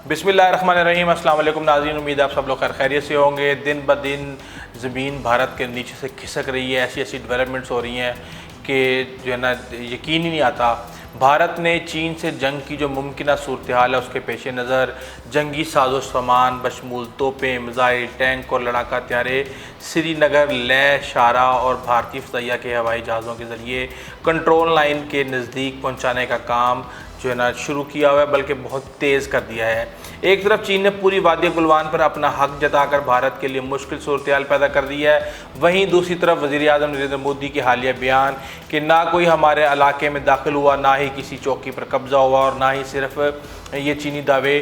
बिस्मिल्लाहिर्रहमानिर्रहीम। अस्सलाम वालेकुम नाज़रीन, उम्मीद है आप सब लोग खैरियत से होंगे। दिन ब दिन ज़मीन भारत के नीचे से खिसक रही है। ऐसी ऐसी डेवलपमेंट्स हो रही हैं कि जो है ना यकीन ही नहीं आता। भारत ने चीन से जंग की जो मुमकिन सूरत हाल है उसके पेश नज़र जंगी साजो सामान बशमूल तोपें, मिज़ाइल, टैंक और लड़ाका हथियारे श्रीनगर, लेह, शारा और भारतीय फ़ज़ाइया के हवाई जहाज़ों के ज़रिए कंट्रोल लाइन के नज़दीक पहुँचाने का काम जो है ना शुरू किया हुआ है, बल्कि बहुत तेज़ कर दिया है। एक तरफ चीन ने पूरी वादी गुलवान पर अपना हक जताकर भारत के लिए मुश्किल सूरत हाल पैदा कर दी है। वहीं दूसरी तरफ वज़ीर-ए-आज़म नरेंद्र मोदी के हालिया बयान कि ना कोई हमारे इलाके में दाखिल हुआ, ना ही किसी चौकी पर कब्ज़ा हुआ और ना ही सिर्फ ये चीनी दावे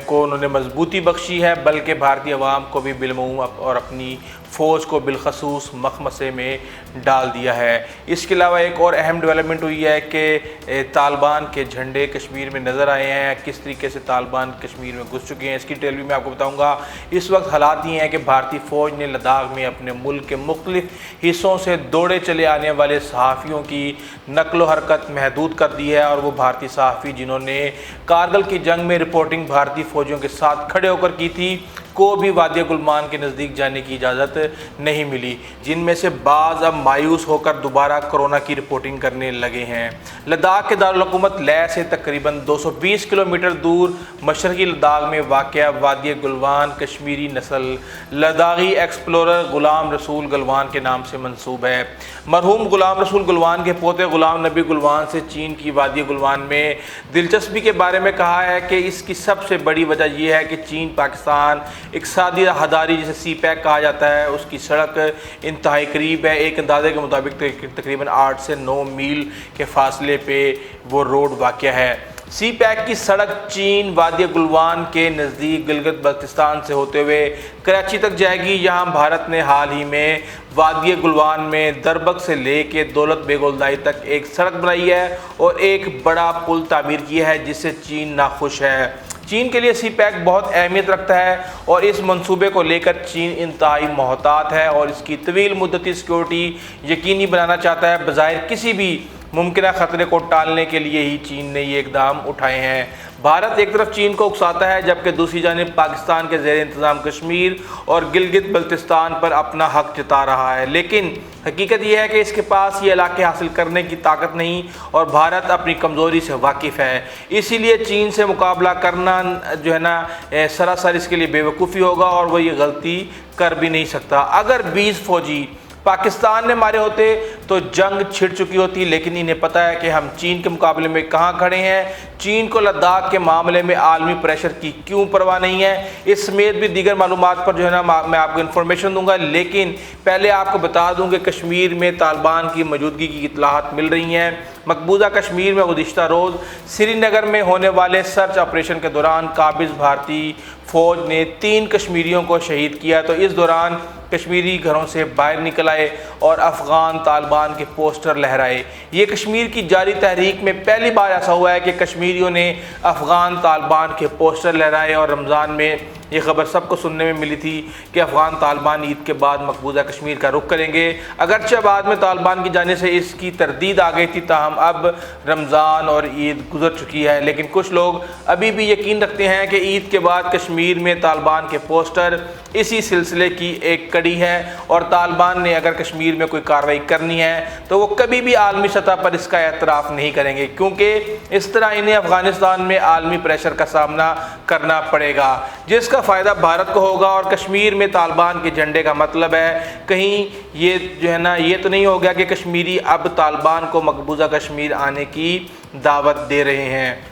को उन्होंने मजबूती बख्शी है, बल्कि भारतीय अवाम को भी बिलमूम और अपनी फ़ौज को बिलखसूस मखमसे में डाल दिया है। इसके अलावा एक और अहम डेवलपमेंट हुई है कि तालिबान के झंडे कश्मीर में नज़र आए हैं। किस तरीके से तालिबान कश्मीर में घुस चुके हैं इसकी डिटेल भी मैं आपको बताऊंगा। इस वक्त हालात ये हैं कि भारतीय फ़ौज ने लद्दाख में अपने मुल्क के मुख्तलिफ हिस्सों से दौड़े चले आने वाले सहाफ़ियों की नकलो हरकत महदूद कर दी है, और वो भारतीय सहाफ़ी जिन्होंने कारगिल की जंग में रिपोर्टिंग भारतीय फ़ौजियों के साथ खड़े होकर की थी को भी वादी गुलमान के नज़दीक जाने की इजाज़त नहीं मिली, जिनमें से बाज़ अब मायूस होकर दोबारा कोरोना की रिपोर्टिंग करने लगे हैं। लद्दाख के दारुल हुकूमत लेह से तकरीबन 220 किलोमीटर दूर मशरक़ी लद्दाख में वाक़या वादी गुलवान कश्मीरी नस्ल लद्दाखी एक्सप्लोरर ग़ुलाम रसूल गलवान के नाम से मंसूब है। मरहूम ग़ुलाम रसूल गलवान के पोते ग़ुलाम नबी गलवान से चीन की वादी गुलवान में दिलचस्पी के बारे में कहा है कि इसकी सबसे बड़ी वजह यह है कि चीन पाकिस्तान इक़्तिसादी राहदारी जिसे सी पैक कहा जाता है उसकी सड़क इंतहाई करीब है। एक अंदाजे के मुताबिक तकरीबन 8 से 9 मील के फासले पे वो रोड वाक़या है। सी पैक की सड़क चीन वादी गुलवान के नज़दीक गिलगित बल्तिस्तान से होते हुए कराची तक जाएगी। यहाँ भारत ने हाल ही में वादी गुलवान में दरबक से लेके दौलत बेगोलदाई तक एक सड़क बनाई है और एक बड़ा पुल तामीर किया है, जिससे चीन नाखुश है। चीन के लिए सी पैक बहुत अहमियत रखता है और इस मंसूबे को लेकर चीन इंतहाई मोहतात है और इसकी तवील मुद्दती सिक्योरिटी यकीनी बनाना चाहता है। बज़ाहिर किसी भी मुमकिन ख़तरे को टालने के लिए ही चीन ने ये इक़दाम उठाए हैं। भारत एक तरफ चीन को उकसाता है, जबकि दूसरी जानिब पाकिस्तान के ज़ेर इंतज़ाम कश्मीर और गिलगित बल्तिस्तान पर अपना हक जता रहा है। लेकिन हकीकत यह है कि इसके पास ये इलाके हासिल करने की ताकत नहीं और भारत अपनी कमज़ोरी से वाकिफ़ है। इसीलिए चीन से मुकाबला करना जो है ना सरासर इसके लिए बेवकूफ़ी होगा और वो ये गलती कर भी नहीं सकता। अगर 20 फ़ौजी पाकिस्तान ने मारे होते तो जंग छिड़ चुकी होती, लेकिन इन्हें पता है कि हम चीन के मुकाबले में कहाँ खड़े हैं। चीन को लद्दाख के मामले में आलमी प्रेशर की क्यों परवाह नहीं है, इस समेत भी दीगर मालूमात पर जो है ना मैं आपको इन्फॉर्मेशन दूंगा। लेकिन पहले आपको बता दूं कि कश्मीर में तालिबान की मौजूदगी की इत्तलाहात मिल रही हैं। मकबूजा कश्मीर में गुज़िश्ता रोज़ श्रीनगर में होने वाले सर्च ऑपरेशन के दौरान काबिज़ भारतीय फ़ौज ने 3 कश्मीरियों को शहीद किया। तो इस दौरान कश्मीरी घरों से बाहर निकल आए और अफ़गान तालिबान के पोस्टर लहराए। ये कश्मीर की जारी तहरीक में पहली बार ऐसा हुआ है कि कश्मीरियों ने अफ़गान तालिबान के पोस्टर लहराए, और रमज़ान में ये खबर सबको सुनने में मिली थी कि अफ़गान तालिबान ईद के बाद मकबूजा कश्मीर का रुख करेंगे। अगरचे बाद में तालिबान की जाने से इसकी तरदीद आ गई थी, ताहम अब रमज़ान और ईद गुजर चुकी है। लेकिन कुछ लोग अभी भी यकीन रखते हैं कि ईद के बाद कश्मीर में तालिबान के पोस्टर इसी सिलसिले की एक कड़ी है, और तालिबान ने अगर कश्मीर में कोई कार्रवाई करनी है तो वो कभी भी आलमी सतह पर इसका एतराफ़ नहीं करेंगे, क्योंकि इस तरह इन्हें अफ़गानिस्तान में आलमी प्रेशर का सामना करना पड़ेगा, जिसका फ़ायदा भारत को होगा। और कश्मीर में तालिबान के झंडे का मतलब है कहीं ये जो है ना ये तो नहीं हो गया कि कश्मीरी अब तालिबान को मकबूजा कश्मीर आने की दावत दे रहे हैं।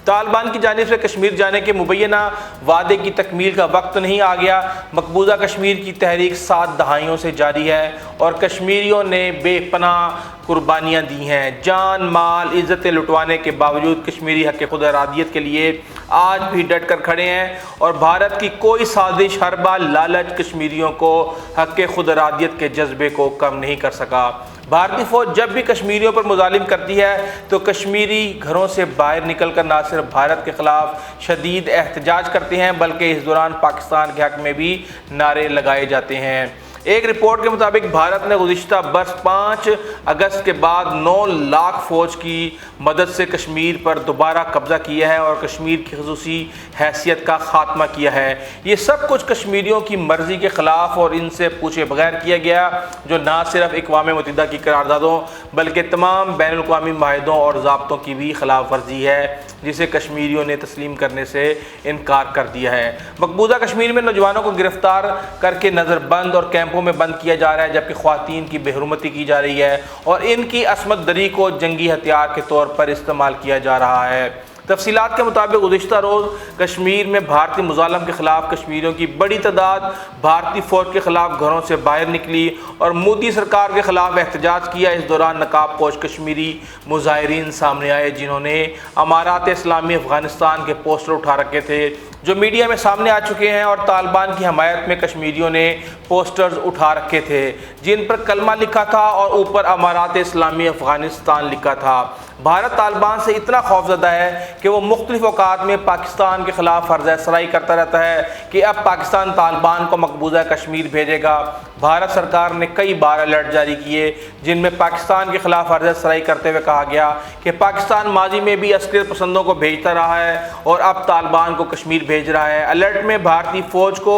तालिबान की जानिब से कश्मीर जाने के मुबैना वादे की तकमील का वक्त नहीं आ गया। मकबूजा कश्मीर की तहरीक 7 दहाइयों से जारी है और कश्मीरियों ने बेपनाह कुर्बानियाँ दी हैं। जान माल इज़्ज़तें लुटवाने के बावजूद कश्मीरी हक़ खुद इरादियत के लिए आज भी डट कर खड़े हैं, और भारत की कोई साजिश हरबा लालच कश्मीरियों को हक़ खुद इरादियत के जज्बे को कम नहीं कर सका। भारतीय फ़ौज जब भी कश्मीरियों पर मुजालिम करती है तो कश्मीरी घरों से बाहर निकल कर न सिर्फ भारत के ख़िलाफ़ शदीद एहतजाज करते हैं, बल्कि इस दौरान पाकिस्तान के हक़ में भी नारे लगाए जाते हैं। ایک رپورٹ کے مطابق بھارت نے گزشتہ برس 5 اگست کے بعد 9 لاکھ فوج کی مدد سے کشمیر پر دوبارہ قبضہ کیا ہے اور کشمیر کی خصوصی حیثیت کا خاتمہ کیا ہے۔ یہ سب کچھ کشمیریوں کی مرضی کے خلاف اور ان سے پوچھے بغیر کیا گیا، جو نہ صرف اقوام متحدہ کی قراردادوں بلکہ تمام بین الاقوامی معاہدوں اور ضابطوں کی بھی خلاف ورزی ہے، جسے کشمیریوں نے تسلیم کرنے سے انکار کر دیا ہے۔ مقبوضہ کشمیر میں نوجوانوں کو گرفتار کر کے نظر بند اور کیمپوں میں بند کیا جا رہا ہے، جبکہ خواتین کی بے حرمتی کی جا رہی ہے اور ان کی عصمت دری کو جنگی ہتھیار کے طور پر استعمال کیا جا رہا ہے۔ تفصیلات کے مطابق گزشتہ روز کشمیر میں بھارتی مظالم کے خلاف کشمیریوں کی بڑی تعداد بھارتی فوج کے خلاف گھروں سے باہر نکلی اور مودی سرکار کے خلاف احتجاج کیا۔ اس دوران نقاب پوش کشمیری مظاہرین سامنے آئے، جنہوں نے امارات اسلامی افغانستان کے پوسٹر اٹھا رکھے تھے، جو میڈیا میں سامنے آ چکے ہیں، اور طالبان کی حمایت میں کشمیریوں نے پوسٹرز اٹھا رکھے تھے جن پر کلمہ لکھا تھا اور اوپر امارات اسلامی افغانستان لکھا تھا۔ بھارت طالبان سے اتنا خوفزدہ ہے کہ وہ مختلف اوقات میں پاکستان کے خلاف عرض سرائی کرتا رہتا ہے کہ اب پاکستان طالبان کو مقبوضہ کشمیر بھیجے گا۔ بھارت سرکار نے کئی بار الرٹ جاری کیے جن میں پاکستان کے خلاف عرض سرائی کرتے ہوئے کہا گیا کہ پاکستان ماضی میں بھی عسکر پسندوں کو بھیجتا رہا ہے اور اب طالبان کو کشمیر بھیج رہا ہے۔ الرٹ میں بھارتی فوج کو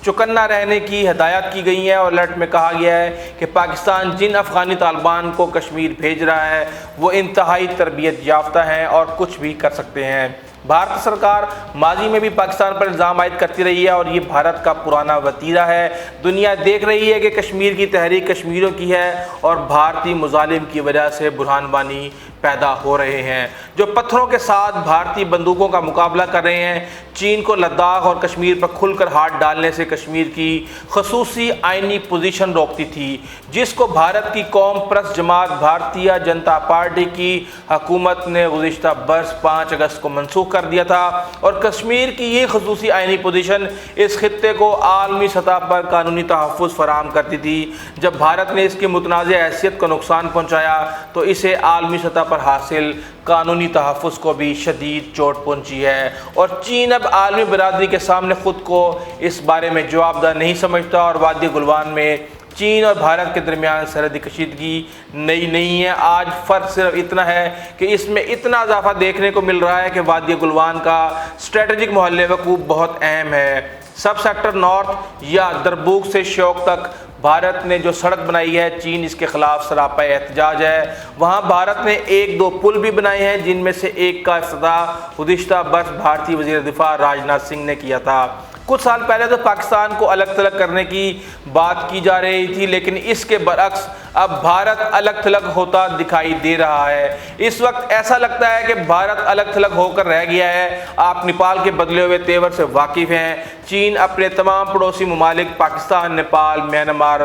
چوکنا رہنے کی ہدایات کی گئی ہیں اور الرٹ میں کہا گیا ہے کہ پاکستان جن افغانی طالبان کو کشمیر بھیج رہا ہے وہ انتہائی تربیت یافتہ ہیں اور کچھ بھی کر سکتے ہیں۔ بھارت سرکار ماضی میں بھی پاکستان پر الزام عائد کرتی رہی ہے اور یہ بھارت کا پرانا وتیرہ ہے۔ دنیا دیکھ رہی ہے کہ کشمیر کی تحریک کشمیریوں کی ہے اور بھارتی مظالم کی وجہ سے برہان بانی پیدا ہو رہے ہیں، جو پتھروں کے ساتھ بھارتی بندوقوں کا مقابلہ کر رہے ہیں۔ چین کو لداخ اور کشمیر پر کھل کر ہاتھ ڈالنے سے کشمیر کی خصوصی آئینی پوزیشن روکتی تھی، جس کو بھارت کی قوم پرست جماعت بھارتیہ جنتا پارٹی کی حکومت نے گزشتہ برس 5 اگست کو منسوخ کر دیا تھا، اور کشمیر کی یہ خصوصی آئینی پوزیشن اس خطے کو عالمی سطح پر قانونی تحفظ فراہم کرتی تھی۔ جب بھارت نے اس کی متنازع حیثیت کو نقصان پہنچایا تو اسے عالمی سطح پر حاصل قانونی تحفظ کو بھی شدید چوٹ پہنچی ہے، اور چین اب عالمی برادری کے سامنے خود کو اس بارے میں جواب دہ نہیں سمجھتا، اور وادی گلوان میں چین اور بھارت کے درمیان سرحدی کشیدگی نئی نہیں ہے۔ آج فرق صرف اتنا ہے کہ اس میں اتنا اضافہ دیکھنے کو مل رہا ہے کہ وادی گلوان کا اسٹریٹجک محل وقوع بہت اہم ہے۔ سب سیکٹر نارتھ یا دربوک سے شیوک تک بھارت نے جو سڑک بنائی ہے، چین اس کے خلاف سراپا احتجاج ہے۔ وہاں بھارت نے 1-2 پل بھی بنائے ہیں، جن میں سے ایک کا افتتاح گزشتہ برس بھارتی وزیر دفاع راجناتھ سنگھ نے کیا تھا۔ کچھ سال پہلے تو پاکستان کو الگ تھلگ کرنے کی بات کی جا رہی تھی، لیکن اس کے برعکس اب بھارت الگ تھلگ ہوتا دکھائی دے رہا ہے۔ اس وقت ایسا لگتا ہے کہ بھارت الگ تھلگ ہو کر رہ گیا ہے۔ آپ نیپال کے بدلے ہوئے تیور سے واقف ہیں۔ چین اپنے تمام پڑوسی ممالک پاکستان، نیپال، میانمار،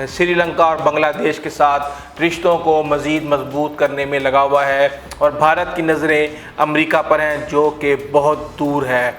سری لنکا اور بنگلہ دیش کے ساتھ رشتوں کو مزید مضبوط کرنے میں لگا ہوا ہے، اور بھارت کی نظریں امریکہ پر ہیں، جو کہ بہت دور ہے۔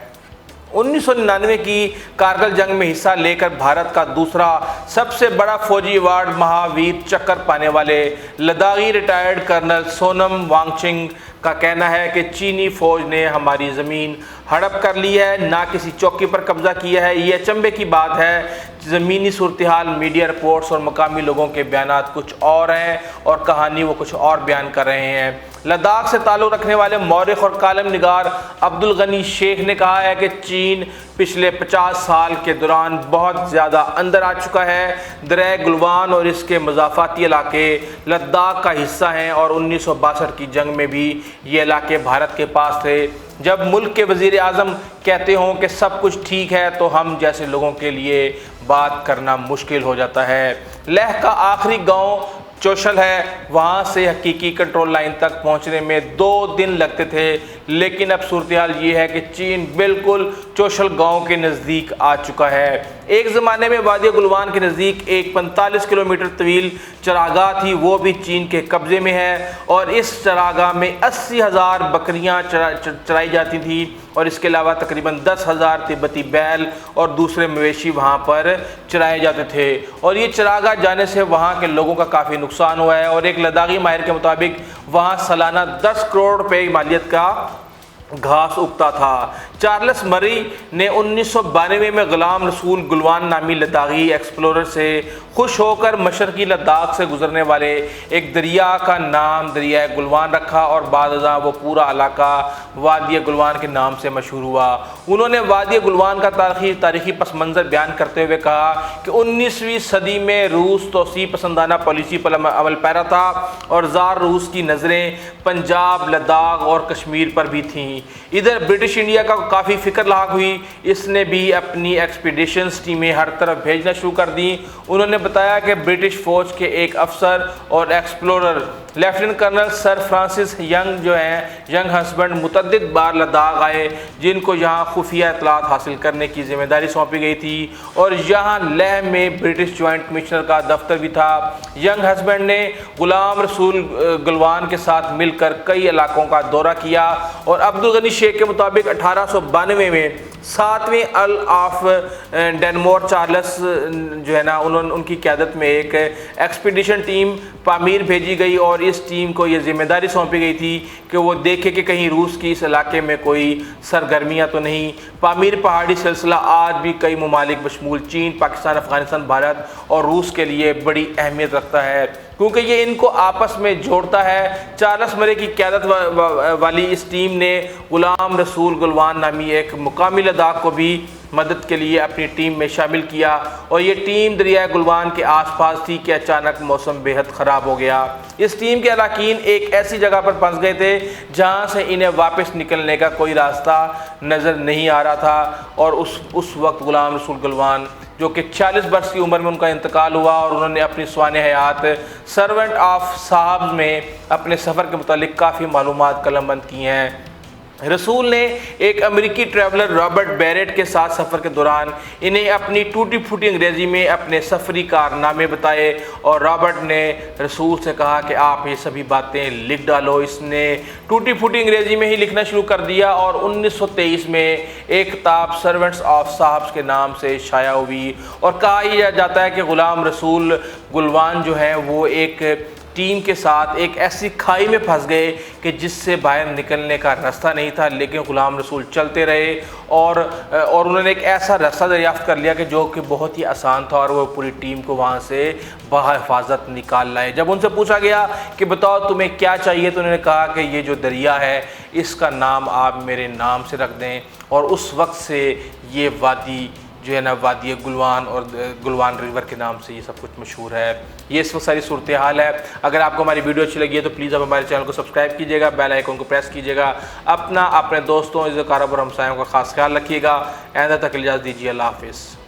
1999 کی کارگل جنگ میں حصہ لے کر بھارت کا دوسرا سب سے بڑا فوجی ایوارڈ مہاویر چکر پانے والے لداخی ریٹائرڈ کرنل سونم وانگچک کا کہنا ہے کہ چینی فوج نے ہماری زمین ہڑپ کر لی ہے، نہ کسی چوکی پر قبضہ کیا ہے۔ یہ اچنبے کی بات ہے، زمینی صورتحال، میڈیا رپورٹس اور مقامی لوگوں کے بیانات کچھ اور ہیں اور کہانی وہ کچھ اور بیان کر رہے ہیں۔ لداخ سے تعلق رکھنے والے مورخ اور کالم نگار عبدالغنی شیخ نے کہا ہے کہ چین پچھلے 50 سال کے دوران بہت زیادہ اندر آ چکا ہے۔ دریا گلوان اور اس کے مضافاتی علاقے لداخ کا حصہ ہیں، اور 1962 کی جنگ میں بھی یہ علاقے بھارت کے پاس تھے۔ جب ملک کے وزیر اعظم کہتے ہوں کہ سب کچھ ٹھیک ہے تو ہم جیسے لوگوں کے لیے بات کرنا مشکل ہو جاتا ہے۔ لیہ کا آخری گاؤں چوشل ہے، وہاں سے حقیقی کنٹرول لائن تک پہنچنے میں 2 دن لگتے تھے، لیکن اب صورتحال یہ ہے کہ چین بالکل چوشل گاؤں کے نزدیک آ چکا ہے۔ ایک زمانے میں وادی گلوان کے نزدیک ایک 45 کلومیٹر طویل چراگاہ تھی، وہ بھی چین کے قبضے میں ہے، اور اس چراگاہ میں 80,000 بکریاں چرائی جاتی تھیں، اور اس کے علاوہ تقریباً 10,000 تبتی بیل اور دوسرے مویشی وہاں پر چرائے جاتے تھے، اور یہ چراگاہ جانے سے وہاں کے لوگوں کا کافی نقصان ہوا ہے، اور ایک لداخی ماہر کے مطابق وہاں سالانہ 10 کروڑ روپے مالیت کا घास उगता था। चार्ल्स मरी ने 1992 में गुलाम रसूल गुलवान नामी लद्दाखी एक्सप्लोरर से खुश होकर मशरकी लद्दाख से गुजरने वाले एक दरिया का नाम दरिया गुलवान रखा और बादशाह वो पूरा इलाका वादी गुलवान के नाम से मशहूर हुआ। उन्होंने वादी गुलवान का तारीखी पस मंज़र बयान करते हुए कहा कि 19वीं सदी में रूस तोसी पसंदाना पॉलिसी पर अमल पैरा था और ज़ार रूस की नज़रें पंजाब, लद्दाख और कश्मीर पर भी थीं। इधर ब्रिटिश इंडिया का काफ़ी फिक्र लाक हुई। इसने भी अपनी एक्सपीडिशंस टीमें हर तरफ भेजना शुरू कर दी। उन्होंने बताया कि ब्रिटिश फ़ौज के एक अफसर और explorer lieutenant colonel sir Francis Young जो हैं यंग हस्बैंड मुतअद्दिद बार लद्दाख आए, जिनको यहाँ खुफिया इतलात हासिल करने की जिम्मेदारी सौंपी गई थी और यहाँ लेह में ब्रिटिश जॉइंट कमिश्नर का दफ्तर भी था। यंग हस्बैंड ने गुलाम रसूल गुलवान के साथ मिलकर कई इलाकों का दौरा किया और अब्दुल गनी शेख के मुताबिक 1892 में 7वें अर्ल ऑफ डेनमोर चार्ल्स जो है ना उनकी क़यादत में एक एक्सपीडिशन टीम पामीर भेजी गई और इस टीम को ये जिम्मेदारी सौंपी गई थी कि वो देखे कि कहीं रूस की इस इलाके में कोई सरगर्मियाँ तो नहीं। पामीर पहाड़ी सिलसिला आज भी कई ममालिक बशमूल चीन, पाकिस्तान, अफ़गानिस्तान, भारत और रूस के लिए बड़ी अहमियत रखता है क्योंकि ये इनको आपस में जोड़ता है। चार्ल्स मरे की क़यादत वाली इस टीम ने गुलाम रसूल गुलवान नामी एक मुकामी लद्दाख को भी मदद के लिए अपनी टीम में शामिल किया और ये टीम दरिया गुलवान के आसपास थी कि अचानक मौसम बेहद ख़राब हो गया। इस टीम के अरकान एक ऐसी जगह पर फंस गए थे जहाँ से इन्हें वापस निकलने का कोई रास्ता नज़र नहीं आ रहा था और उस वक्त गुलाम रसूल गुलवान जो कि 40 वर्ष की उम्र में उनका इंतकाल हुआ और उन्होंने अपनी स्वान हयात सर्वेंट ऑफ साहब में अपने सफ़र के मुतालिक काफ़ी मालूमात कलमबंद की हैं। रसूल ने एक अमेरिकी ट्रैवलर रॉबर्ट बैरेट के साथ सफ़र के दौरान इन्हें अपनी टूटी फूटी अंग्रेज़ी में अपने सफ़री कारनामे बताए और रॉबर्ट ने रसूल से कहा कि आप ये सभी बातें लिख डालो। इसने टूटी फूटी अंग्रेज़ी में ही लिखना शुरू कर दिया और 1923 में एक किताब सर्वेंट्स ऑफ साहब्स के नाम से शाया हुई और कहा जाता है कि गुलाम रसूल गुलवान जो है वो एक टीम के साथ एक ऐसी खाई में फंस गए कि जिससे बाहर निकलने का रास्ता नहीं था, लेकिन गुलाम रसूल चलते रहे और उन्होंने एक ऐसा रास्ता दरियाफ्त कर लिया कि जो कि बहुत ही आसान था और वो पूरी टीम को वहाँ से बहिफाजत निकाल लाए। जब उनसे पूछा गया कि बताओ तुम्हें क्या चाहिए, तो उन्होंने कहा कि ये जो दरिया है इसका नाम आप मेरे नाम से रख दें और उस वक्त से ये वादी जो है ना वादी गुलवान और गुलवान रिवर के नाम से ये सब कुछ मशहूर है। ये इस वक्त सारी सूरत हाल है। अगर आपको हमारी वीडियो अच्छी लगी है तो प्लीज़ आप हमारे चैनल को सब्सक्राइब कीजिएगा, बेल आइकन को प्रेस कीजिएगा, अपने दोस्तों, इज़्ज़तकारों और हमसायों का खास ख्याल रखिएगा। आइंदा तक इजाज़त दीजिए। अल्लाह हाफ़िज़।